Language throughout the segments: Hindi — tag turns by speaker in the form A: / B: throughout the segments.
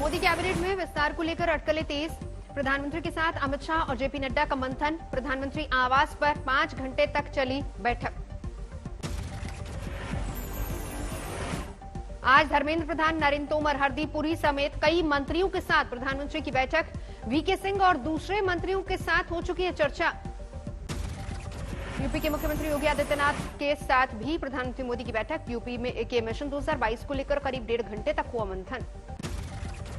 A: मोदी कैबिनेट में विस्तार को लेकर अटकलें तेज। प्रधानमंत्री के साथ अमित शाह और जेपी नड्डा का मंथन। प्रधानमंत्री आवास पर 5 घंटे तक चली बैठक। आज धर्मेंद्र प्रधान, नरेंद्र तोमर, हरदीप पुरी समेत कई मंत्रियों के साथ प्रधानमंत्री की बैठक। वीके सिंह और दूसरे मंत्रियों के साथ हो चुकी है चर्चा। यूपी के मुख्यमंत्री योगी आदित्यनाथ के साथ भी प्रधानमंत्री मोदी की बैठक। यूपी में के मिशन 2022 को लेकर करीब 1.5 घंटे तक हुआ मंथन।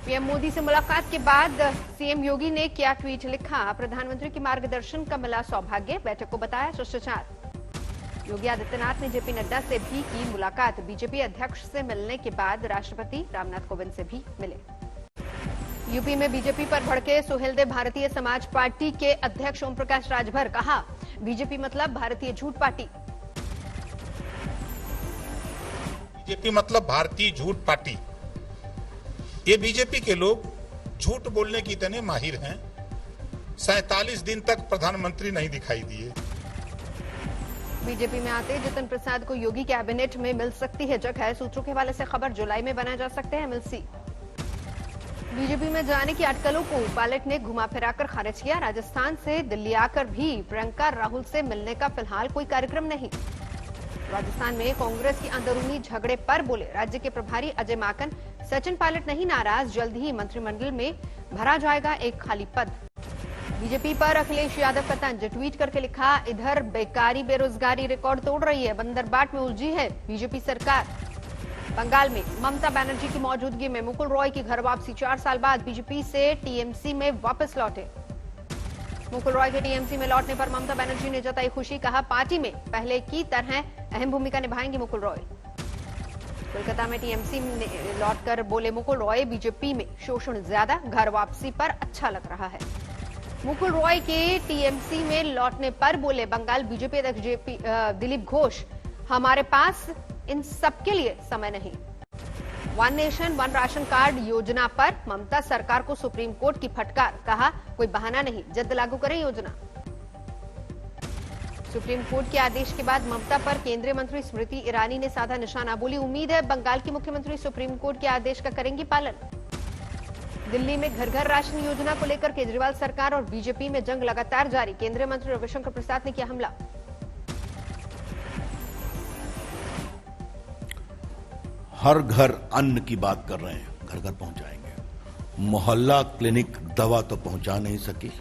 A: पीएम मोदी से मुलाकात के बाद सीएम योगी ने क्या ट्वीट लिखा। प्रधानमंत्री के मार्गदर्शन का मिला सौभाग्य, बैठक को बताया शिष्टाचार। योगी आदित्यनाथ ने जेपी नड्डा से भी की मुलाकात। बीजेपी अध्यक्ष से मिलने के बाद राष्ट्रपति रामनाथ कोविंद से भी मिले। यूपी में बीजेपी पर भड़के सुहेलदेव। भारतीय समाज पार्टी के अध्यक्ष ओम प्रकाश राजभर, कहा बीजेपी मतलब भारतीय झूठ पार्टी।
B: बीजेपी मतलब भारतीय झूठ पार्टी। ये बीजेपी के लोग झूठ बोलने की इतने माहिर हैं, 47 दिन तक प्रधानमंत्री नहीं दिखाई दिए।
A: बीजेपी में आते जितिन प्रसाद को योगी कैबिनेट में मिल सकती है जगह। सूत्रों के हवाले से खबर, जुलाई में बनाए जा सकते हैं एमएलसी। बीजेपी में जाने की अटकलों को पायलट ने घुमा फिराकर खारिज किया। राजस्थान से दिल्ली आकर भी प्रियंका राहुल से मिलने का फिलहाल कोई कार्यक्रम नहीं। राजस्थान में कांग्रेस की अंदरूनी झगड़े पर बोले राज्य के प्रभारी अजय माकन, सचिन पायलट नहीं नाराज, जल्द ही मंत्रिमंडल में भरा जाएगा एक खाली पद। बीजेपी पर अखिलेश यादव का तंज, ट्वीट करके लिखा इधर बेकारी बेरोजगारी रिकॉर्ड तोड़ रही है, बंदरबाट में उलझी है बीजेपी सरकार। बंगाल में ममता बनर्जी की मौजूदगी में मुकुल रॉय की घर वापसी। 4 साल बाद बीजेपी से टीएमसी में वापस लौटे। मुकुल रॉय के टीएमसी में लौटने पर ममता बनर्जी ने जताई खुशी, कहा पार्टी में पहले की तरह अहम भूमिका निभाएंगे मुकुल रॉय। कोलकाता में टीएमसी में लौटकर बोले मुकुल रॉय, बीजेपी में शोषण ज्यादा, घर वापसी पर अच्छा लग रहा है। मुकुल रॉय के टीएमसी में लौटने पर बोले बंगाल बीजेपी अध्यक्ष दिलीप घोष, हमारे पास इन सबके लिए समय नहीं। One nation one ration card योजना पर ममता सरकार को सुप्रीम कोर्ट की फटकार, कहा कोई बहाना नहीं, जल्द लागू करें योजना। सुप्रीम कोर्ट के आदेश के बाद ममता पर केंद्रीय मंत्री स्मृति ईरानी ने साधा निशाना, बोली उम्मीद है बंगाल की मुख्यमंत्री सुप्रीम कोर्ट के आदेश का करेंगी पालन। दिल्ली में घर घर राशन योजना को लेकर केजरीवाल सरकार और बीजेपी में जंग लगातार जारी। केंद्रीय मंत्री रविशंकर प्रसाद ने किया हमला।
C: हर घर अन्न की बात कर रहे हैं, घर घर पहुंचाएंगे। मोहल्ला क्लिनिक दवा तो पहुंचा नहीं सकी,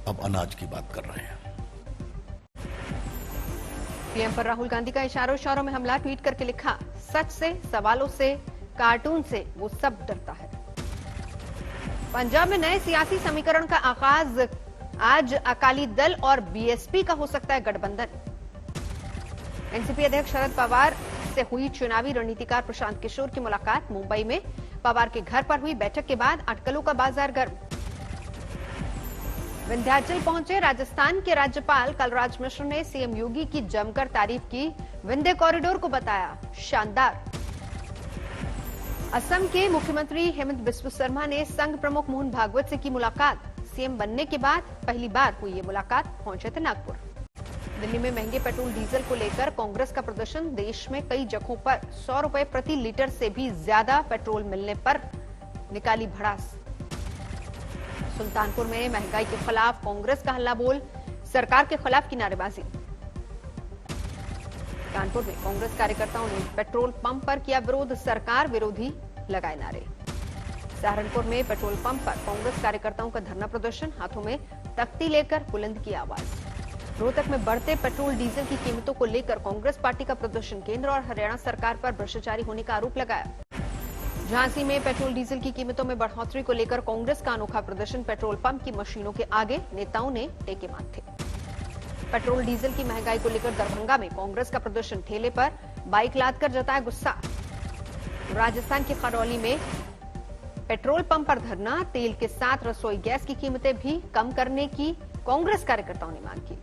C: अब अनाज की बात कर रहे हैं।
A: पीएम पर राहुल गांधी का इशारों में हमला, ट्वीट करके लिखा सच से, सवालों से, कार्टून से वो सब डरता है। पंजाब में नए सियासी समीकरण का आगाज। आज अकाली दल और बीएसपी का हो सकता है गठबंधन। एनसीपी अध्यक्ष शरद पवार से हुई चुनावी रणनीतिकार प्रशांत किशोर की मुलाकात। मुंबई में पवार के घर पर हुई बैठक के बाद अटकलों का बाजार गर्म। विंध्याचल पहुंचे राजस्थान के राज्यपाल कलराज मिश्र ने सीएम योगी की जमकर तारीफ की। विंध्य कॉरिडोर को बताया शानदार। असम के मुख्यमंत्री हेमंत बिस्व शर्मा ने संघ प्रमुख मोहन भागवत से की मुलाकात। सीएम बनने के बाद पहली बार हुई ये मुलाकात। पहुंचे थे नागपुर। दिल्ली में महंगे पेट्रोल डीजल को लेकर कांग्रेस का प्रदर्शन। देश में कई जगहों पर 100 रुपए प्रति लीटर से भी ज्यादा पेट्रोल मिलने पर निकाली भड़ास। सुल्तानपुर में महंगाई के खिलाफ कांग्रेस का हल्ला बोल, सरकार के खिलाफ की नारेबाजी। कानपुर में कांग्रेस कार्यकर्ताओं ने पेट्रोल पंप पर किया विरोध, सरकार विरोधी लगाए नारे। सहारनपुर में पेट्रोल पंप पर कांग्रेस कार्यकर्ताओं का धरना प्रदर्शन, हाथों में तख्ती लेकर बुलंद की आवाज। रोहतक में बढ़ते पेट्रोल डीजल की कीमतों को लेकर कांग्रेस पार्टी का प्रदर्शन, केंद्र और हरियाणा सरकार पर भ्रष्टाचारी होने का आरोप लगाया। झांसी में पेट्रोल डीजल की कीमतों में बढ़ोतरी को लेकर कांग्रेस का अनोखा प्रदर्शन, पेट्रोल पंप की मशीनों के आगे नेताओं ने टेके माथे। पेट्रोल डीजल की महंगाई को लेकर दरभंगा में कांग्रेस का प्रदर्शन, ठेले पर बाइक लादकर जताया गुस्सा। राजस्थान के खरौली में पेट्रोल पंप पर धरना, तेल के साथ रसोई गैस की कीमतें भी कम करने की कांग्रेस कार्यकर्ताओं ने मांग की।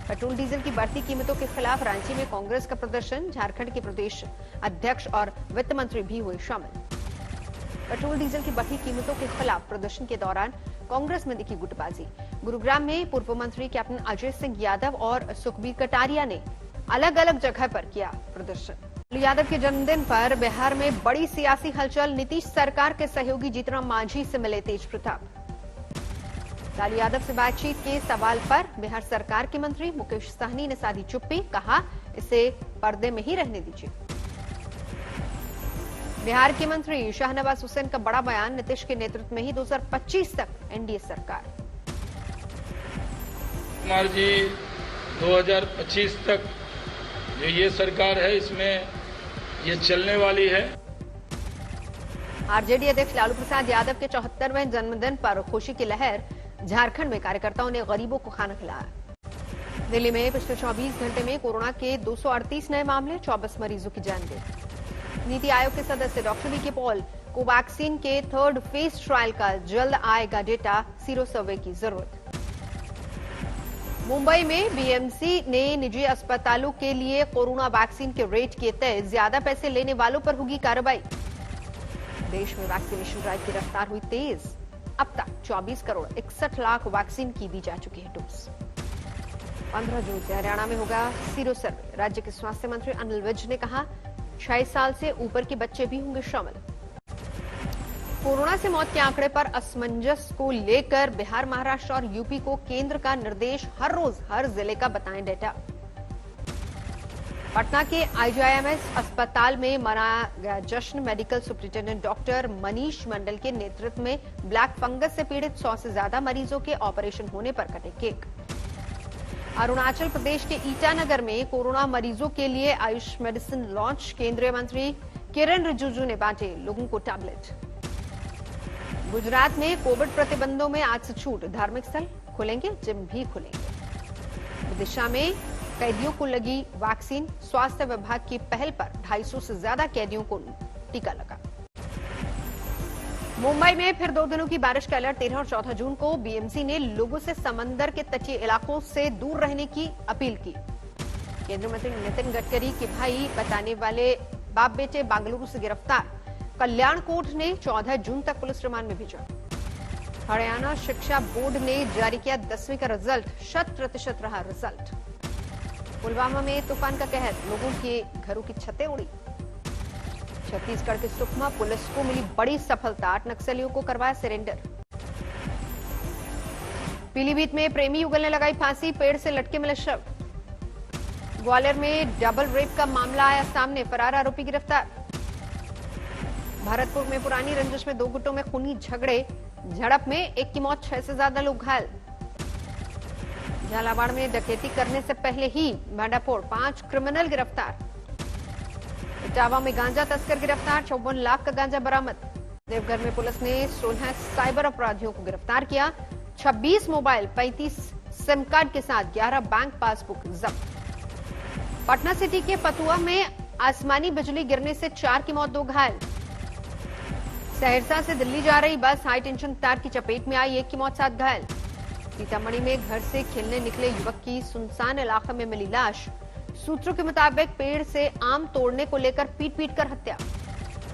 A: पेट्रोल डीजल की बढ़ती कीमतों के खिलाफ रांची में कांग्रेस का प्रदर्शन, झारखंड के प्रदेश अध्यक्ष और वित्त मंत्री भी हुए शामिल। पेट्रोल डीजल की बढ़ती कीमतों के खिलाफ प्रदर्शन के दौरान कांग्रेस में दिखी गुटबाजी। गुरुग्राम में पूर्व मंत्री कैप्टन अजय सिंह यादव और सुखबीर कटारिया ने अलग अलग जगह पर किया प्रदर्शन। लालू यादव के जन्मदिन पर बिहार में बड़ी सियासी हलचल। नीतीश सरकार के सहयोगी जीतन मांझी से मिले तेज प्रताप। लालू यादव से बातचीत के सवाल पर बिहार सरकार के मंत्री मुकेश सहनी ने साधी चुप्पी, कहा इसे पर्दे में ही रहने दीजिए। बिहार के मंत्री शाहनवाज हुसैन का बड़ा बयान, नीतीश के नेतृत्व में ही 2025 तक एनडीए सरकार।
D: कुमार जी 2025 तक जो ये सरकार है इसमें ये चलने वाली है।
A: आरजेडी अध्यक्ष लालू प्रसाद यादव के 74वें जन्मदिन पर खुशी की लहर। झारखंड में कार्यकर्ताओं ने गरीबों को खाना खिलाया। दिल्ली में पिछले 24 घंटे में कोरोना के 238 नए मामले, 24 मरीजों की जान गई। नीति आयोग के सदस्य डॉक्टर वी के पॉल, कोवैक्सीन के 3rd फेज ट्रायल का जल्द आएगा डेटा, सीरो सर्वे की जरूरत। मुंबई में बीएमसी ने निजी अस्पतालों के लिए कोरोना वैक्सीन के रेट किए तय, ज्यादा पैसे लेने वालों पर होगी कार्रवाई। देश में वैक्सीनेशन ड्राइव की रफ्तार हुई तेज। अब तक 24 करोड़ 61 लाख वैक्सीन की दी जा चुकी है डोज। 15 जून से हरियाणा में होगा सीरो सर्वे। राज्य के स्वास्थ्य मंत्री अनिल विज ने कहा 6 साल से ऊपर के बच्चे भी होंगे शामिल। कोरोना से मौत के आंकड़े पर असमंजस को लेकर बिहार, महाराष्ट्र और यूपी को केंद्र का निर्देश, हर रोज हर जिले का बताएं डेटा। पटना के आईजीआईएमएस अस्पताल में मनाया गया जश्न। Medical superintendent doctor Manish Mandal के नेतृत्व में ब्लैक फंगस से पीड़ित 100 से ज्यादा मरीजों के ऑपरेशन होने पर कटे केक। अरुणाचल प्रदेश के ईटानगर में कोरोना मरीजों के लिए आयुष मेडिसिन लॉन्च। केंद्रीय मंत्री किरेन रिजिजू ने बांटे लोगों को टैबलेट। गुजरात में कोविड प्रतिबंधों में आज से छूट, धार्मिक स्थल खुलेंगे, जिम भी खुलेंगे। विदिशा में कैदियों को लगी वैक्सीन। स्वास्थ्य विभाग की पहल पर 250 से ज्यादा कैदियों को टीका लगा। मुंबई में फिर 2 दिनों की बारिश का अलर्ट। 13 और 14 जून को बीएमसी ने लोगों से समंदर के तटीय इलाकों से दूर रहने की अपील की। केंद्रीय मंत्री नितिन गडकरी के भाई बताने वाले बाप बेटे बेंगलुरु से गिरफ्तार। कल्याण कोर्ट ने 14 जून तक पुलिस रिमांड में भेजा। हरियाणा शिक्षा बोर्ड ने जारी किया 10वीं का रिजल्ट, 100% रहा रिजल्ट। पुलवामा में तूफान का कहर, लोगों के घरों की छतें उड़ी। छत्तीसगढ़ के सुकमा पुलिस को मिली बड़ी सफलता, 8 नक्सलियों को करवाया सरेंडर। पीलीभीत में प्रेमी युगल ने लगाई फांसी, पेड़ से लटके मिले शव। ग्वालियर में डबल रेप का मामला आया सामने, फरार आरोपी गिरफ्तार। भरतपुर में पुरानी रंजिश में 2 गुटों में खूनी झड़प में एक की मौत, 6 से ज्यादा लोग घायल। झालावाड़ में डकैती करने से पहले ही भांडाफोड़, 5 क्रिमिनल गिरफ्तार। इटावा में गांजा तस्कर गिरफ्तार, 54 लाख का गांजा बरामद। देवघर में पुलिस ने 16 साइबर अपराधियों को गिरफ्तार किया। 26 मोबाइल, 35 सिम कार्ड के साथ 11 बैंक पासबुक जब्त। पटना सिटी के फतुहा में आसमानी बिजली गिरने से 4 की मौत, 2 घायल। सहरसा से दिल्ली जा रही बस हाई टेंशन तार की चपेट में आई, 1 की मौत, 7 घायल। सीतामढ़ी में घर से खेलने निकले युवक की सुनसान इलाके में मिली लाश। सूत्रों के मुताबिक पेड़ से आम तोड़ने को लेकर पीट कर हत्या।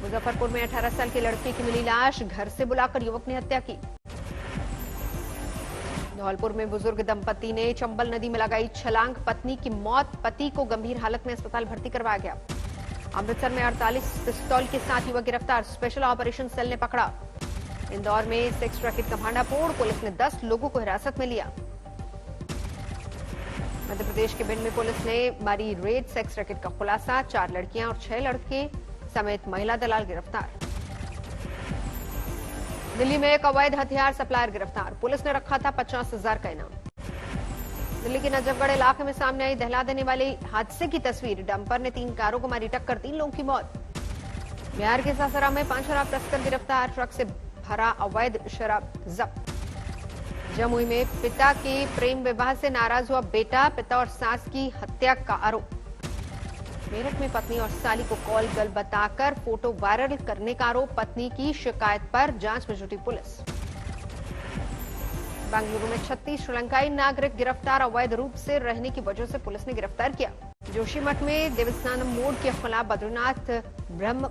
A: मुजफ्फरपुर में 18 साल के लड़के की मिली लाश, घर से बुलाकर युवक ने हत्या की। धौलपुर में बुजुर्ग दंपति ने चंबल नदी में लगाई छलांग, पत्नी की मौत, पति को गंभीर हालत में अस्पताल भर्ती करवाया गया। अमृतसर में 48 पिस्तौल के साथ युवक गिरफ्तार, स्पेशल ऑपरेशन सेल ने पकड़ा। इंदौर में सेक्स रैकेट का भांडाफोड़, पुलिस ने 10 लोगों को हिरासत में लिया। मध्य प्रदेश के भिंड में पुलिस ने मारी रेड, सेक्स रैकेट का खुलासा, 4 लड़कियां और 6 लड़के समेत महिला दलाल गिरफ्तार। दिल्ली में एक अवैध हथियार सप्लायर गिरफ्तार, पुलिस ने रखा था 50,000 का इनाम। दिल्ली के नजफगढ़ इलाके में सामने आई दहला देने वाले हादसे की तस्वीर, डंपर ने 3 कारों को मारी टक्कर, 3 लोगों की मौत। बिहार के सासाराम में 5 शराब तस्कर गिरफ्तार, ट्रक से भरा अवैध शराब जब्त। जमुई में पिता के प्रेम विवाह से नाराज हुआ बेटा, पिता और सास की हत्या का आरोप। मेरठ में पत्नी और साली को कॉल गर्ल बताकर फोटो वायरल करने का आरोप, पत्नी की शिकायत पर जांच में जुटी पुलिस। बेंगलुरु में 36 श्रीलंकाई नागरिक गिरफ्तार, अवैध रूप से रहने की वजह से पुलिस ने गिरफ्तार किया। जोशीमठ में देवस्थानम मोड़ के खिलाफ बद्रीनाथ ब्रह्म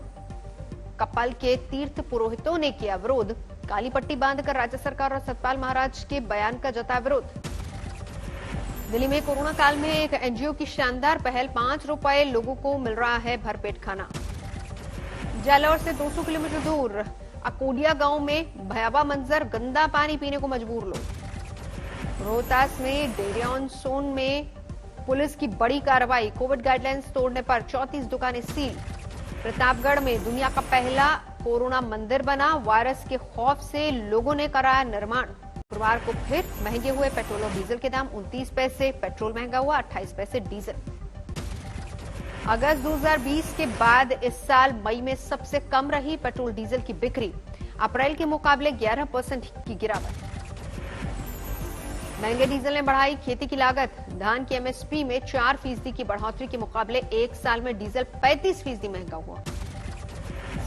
A: कपाल के तीर्थ पुरोहितों ने किया विरोध, काली पट्टी बांधकर राज्य सरकार और सतपाल महाराज के बयान का जताया विरोध। दिल्ली में कोरोना काल में एक एनजीओ की शानदार पहल, 5 रुपए लोगों को मिल रहा है भरपेट खाना। जालौर से 200 किलोमीटर दूर अकोडिया गांव में भयावह मंजर, गंदा पानी पीने को मजबूर लोग। रोहतास में डेरियन सोन में पुलिस की बड़ी कार्रवाई, कोविड गाइडलाइंस तोड़ने पर 34 दुकानें सील। प्रतापगढ़ में दुनिया का पहला कोरोना मंदिर बना, वायरस के खौफ से लोगों ने कराया निर्माण। शुक्रवार को फिर महंगे हुए पेट्रोल और डीजल के दाम, 29 पैसे पेट्रोल महंगा हुआ, 28 पैसे डीजल। अगस्त 2020 के बाद इस साल मई में सबसे कम रही पेट्रोल डीजल की बिक्री, अप्रैल के मुकाबले 11% की गिरावट। महंगे डीजल ने बढ़ाई खेती की लागत, धान की एमएसपी में 4% की बढ़ोतरी के मुकाबले एक साल में डीजल 35% महंगा हुआ।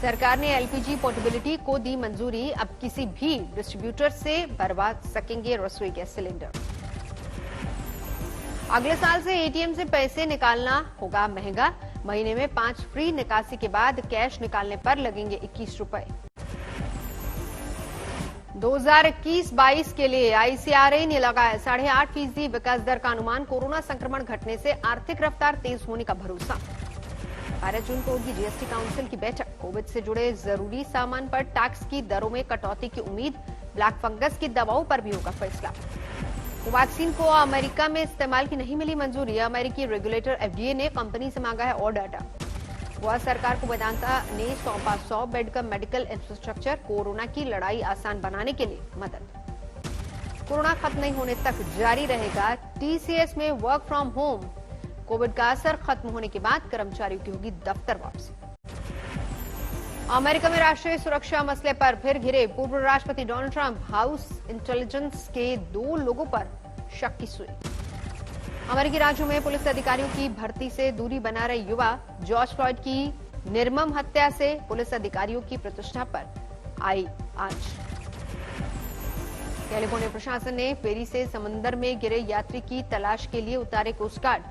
A: सरकार ने एलपीजी पोर्टेबिलिटी को दी मंजूरी, अब किसी भी डिस्ट्रीब्यूटर से भरवा सकेंगे रसोई गैस सिलेंडर। अगले साल से एटीएम से पैसे निकालना होगा महंगा, महीने में 5 फ्री निकासी के बाद कैश निकालने पर लगेंगे 21 रुपए। 2021-22 के लिए आईसीआरए ने लगाया 8.5% विकास दर का अनुमान, कोरोना संक्रमण घटने से आर्थिक रफ्तार तेज होने का भरोसा। 12 जून को होगी जीएसटी काउंसिल की बैठक, कोविड से जुड़े जरूरी सामान पर टैक्स की दरों में कटौती की उम्मीद, ब्लैक फंगस की दवाओं पर भी होगा फैसला। वैक्सीन को अमेरिका में इस्तेमाल की नहीं मिली मंजूरी, अमेरिकी रेगुलेटर एफडीए ने कंपनी से मांगा है और डाटा। गोवा सरकार को वेदांता ने सौंपा 100 बेड का मेडिकल इंफ्रास्ट्रक्चर, कोरोना की लड़ाई आसान बनाने के लिए मदद। कोरोना खत्म नहीं होने तक जारी रहेगा टीसीएस में वर्क फ्रॉम होम, कोविड का असर खत्म होने के बाद कर्मचारियों की होगी दफ्तर वापसी। अमेरिका में राष्ट्रीय सुरक्षा मसले पर फिर घिरे पूर्व राष्ट्रपति डोनाल्ड ट्रंप, हाउस इंटेलिजेंस के 2 लोगों पर शक की सुई। अमेरिकी राज्यों में पुलिस अधिकारियों की भर्ती से दूरी बना रहे युवा, जॉर्ज फ्लॉयड की निर्मम हत्या से पुलिस अधिकारियों की प्रतिष्ठा पर आई आंच। कैलिफोर्निया प्रशासन ने फेरी से समंदर में गिरे यात्री की तलाश के लिए उतारे कोस्ट गार्ड।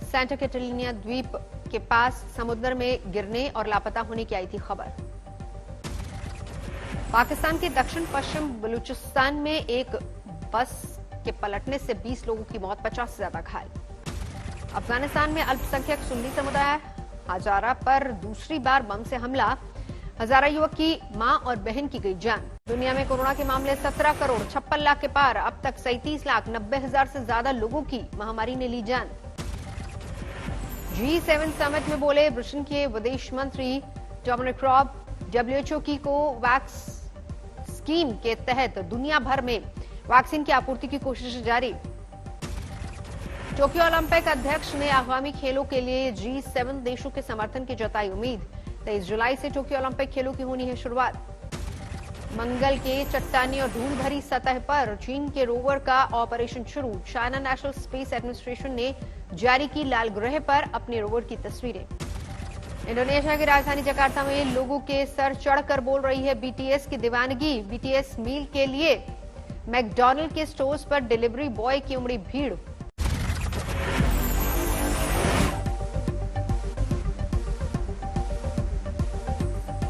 A: सेंटा कैटलिना द्वीप के पास समुद्र में गिरने और लापता होने की आई थी खबर। पाकिस्तान के दक्षिण पश्चिम बलूचिस्तान में एक बस के पलटने से 20 लोगों की मौत, 50 से ज्यादा घायल। अफगानिस्तान में अल्पसंख्यक सुन्नी समुदाय हजारा पर दूसरी बार बम से हमला, हजारा युवक की मां और बहन की गई जान। दुनिया में कोरोना के मामले 17 करोड़ 56 लाख के पार, अब तक 37,90,000 से ज्यादा लोगों की महामारी ने ली जान। G7 समिट में बोले ब्रिटेन के विदेश मंत्री डोमिनिक रॉब, डब्ल्यूएचओ की कोवैक्स स्कीम के तहत दुनिया भर में वैक्सीन की आपूर्ति की कोशिश जारी। टोक्यो ओलंपिक अध्यक्ष ने आगामी खेलों के लिए G7 देशों के समर्थन की जताई उम्मीद, 23 जुलाई से टोक्यो ओलंपिक खेलों की होनी है शुरुआत। मंगल के चट्टानी और धूल भरी सतह पर चीन के रोवर का ऑपरेशन शुरू, चाइना नेशनल स्पेस एडमिनिस्ट्रेशन ने जारी की लाल ग्रह पर अपने रोवर की तस्वीरें। इंडोनेशिया की राजधानी जकार्ता में लोगों के सर चढ़कर बोल रही है बीटीएस की दीवानगी। बीटीएस मील के लिए मैकडॉनल्ड के स्टोर्स पर डिलीवरी बॉय की उमड़ी भीड़।